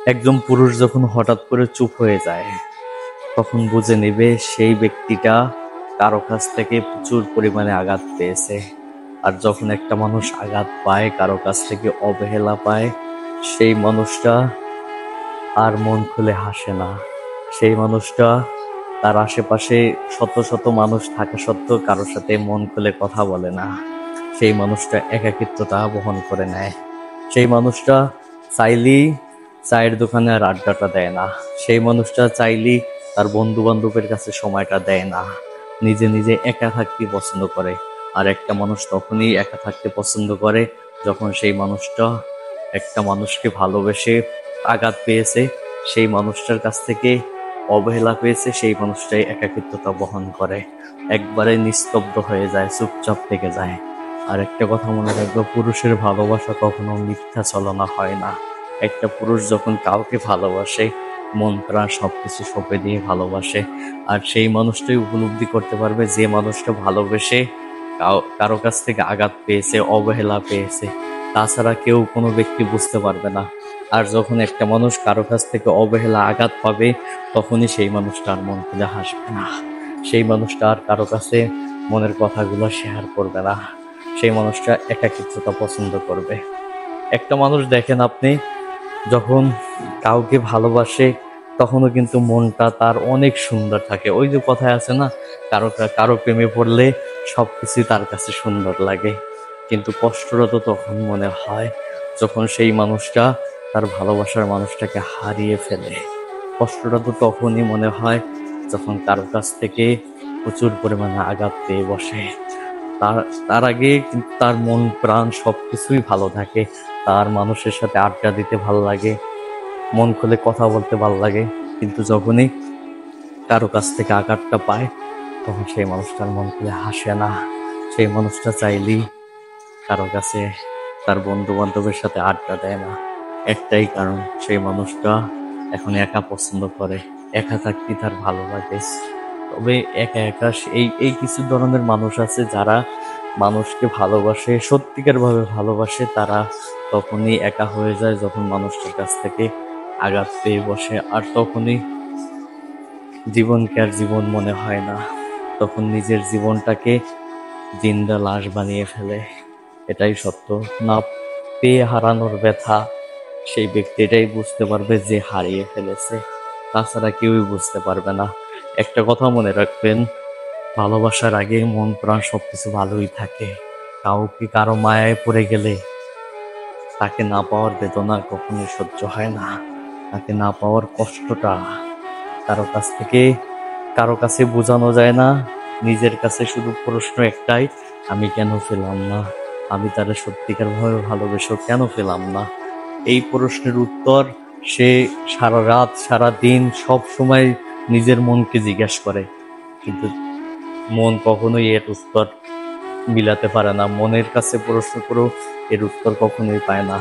একজন পুরুষ যখন হঠাৎ করে চুপ হয়ে যায় তখন বুঝে নেবে সেই ব্যক্তিটা কারো কাছ থেকে প্রচুর পরিমাণে আঘাত পেয়েছে। আর যখন একটা মানুষ আঘাত পায়, কারো কাছ থেকে অবহেলা পায়, সেই মানুষটা আর মন খুলে হাসে না। সেই মানুষটা তার আশেপাশে শত শত মানুষ থাকা সত্ত্বেও কারোর সাথে মন খুলে কথা বলে না। সেই মানুষটা একাকিত্বতা বহন করে নেয়। সেই মানুষটা চাইলেই চায়ের দোকানে আর আড্ডাটা দেয় না। সেই মানুষটা চাইলেই তার বন্ধু বান্ধবের কাছে সময়টা দেয় না। নিজে নিজে একা থাকতে পছন্দ করে। আর একটা মানুষ তখনই একা থাকতে পছন্দ করে যখন সেই মানুষটা একটা মানুষকে ভালোবেসে আঘাত পেয়েছে, সেই মানুষটার কাছ থেকে অবহেলা পেয়েছে, সেই মানুষটাই একাকিত্বতা বহন করে, একবারে নিস্তব্ধ হয়ে যায়, চুপচাপ থেকে যায়। আর একটা কথা মনে রাখবে, পুরুষের ভালোবাসা কখনো মিথ্যা ছলনা হয় না। একটা পুরুষ যখন কাউকে ভালোবাসে, মন প্রাণ সবকিছু সঁপে দিয়ে ভালোবাসে। আর সেই মানুষটাই উপলব্ধি করতে পারবে যে মানুষটা ভালোবেসে কারো কাছ থেকে আঘাত পেয়েছে, অবহেলা পেয়েছে। তাছাড়া কেউ কোনো ব্যক্তি বুঝতে পারবে না। আর যখন একটা মানুষ কারো কাছ থেকে অবহেলা আঘাত পাবে, তখনই সেই মানুষটা আর মন খুলে হাসবে না। সেই মানুষটা আর কারো কাছে মনের কথাগুলো শেয়ার করবে না। সেই মানুষটা একাকিত্বতা পছন্দ করবে। একটা মানুষ দেখেন আপনি, যখন কাউকে ভালোবাসে তখনও কিন্তু মনটা তার অনেক সুন্দর থাকে। ওই যে কথায় আছে না, কারো কারো প্রেমে পড়লে সবকিছুই তার কাছে সুন্দর লাগে। কিন্তু কষ্টটা তো তখন মনে হয় যখন সেই মানুষটা তার ভালোবাসার মানুষটাকে হারিয়ে ফেলে। কষ্টটা তো তখনই মনে হয় যখন কারোর কাছ থেকে প্রচুর পরিমাণে আঘাত পেয়ে বসে। তার তার আগে কিন্তু তার মন প্রাণ সবকিছুই ভালো থাকে। তার মানুষের সাথে আড্ডা দিতে ভাল লাগে, মন খুলে কথা বলতে ভাল লাগে। কিন্তু যখনই কারো কাছ থেকে আঘাতটা পায়, তখন সেই মানুষটার মন খুলে হাসে না। সেই মানুষটা চাইলেই কারো কাছে তার বন্ধু বান্ধবের সাথে আড্ডা দেয় না। একটাই কারণ, সেই মানুষটা এখন একা পছন্দ করে, একা থাকতে তার ভালো লাগে। তবে একা একা এই এই কিছু ধরনের মানুষ আছে যারা মানুষকে ভালোবাসে, সত্যিকার ভাবে ভালোবাসে। তারা তখনই একা হয়ে যায় যখন মানুষটার কাছ থেকে আঘাত পেয়ে বসে। আর তখনই জীবনকে আর জীবন মনে হয় না। তখন নিজের জীবনটাকে জিন্দা লাশ বানিয়ে ফেলে। এটাই সত্য। না পেয়ে হারানোর ব্যথা সেই ব্যক্তিটাই বুঝতে পারবে যে হারিয়ে ফেলেছে। তাছাড়া কেউই বুঝতে পারবে না। একটা কথা মনে রাখবেন, ভালোবাসার আগে মন প্রাণ সবকিছু ভালোই থাকে। কাউকে কারো মায়ায় পড়ে গেলে তাকে না পাওয়ার বেদনা কখনোই সহ্য হয় না। তাকে না পাওয়ার কষ্টটা কারো কাছে বোঝানো যায় না। নিজের কাছে শুধু প্রশ্ন একটাই, আমি কেন পেলাম না? আমি তারা সত্যিকার ভাবে ভালোবেসেও কেন পেলাম না? এই প্রশ্নের উত্তর সে সারা রাত সারা দিন সব সময় নিজের মনকে জিজ্ঞাসা করে। কিন্তু মন কখনোই এর উত্তর মিলাতে পারে না। মনের কাছে প্রশ্ন করেও এর উত্তর কখনোই পায় না।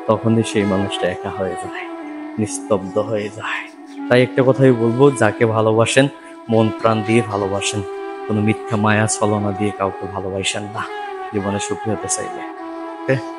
তখনই সেই মানুষটা একা হয়ে যায়, নিস্তব্ধ হয়ে যায়। তাই একটা কথাই বলবো, যাকে ভালোবাসেন মন প্রাণ দিয়ে ভালোবাসেন। কোনো মিথ্যা মায়া ছলনা দিয়ে কাউকে ভালোবাসেন না জীবনে সুখী হতে চাইলে। ওকে।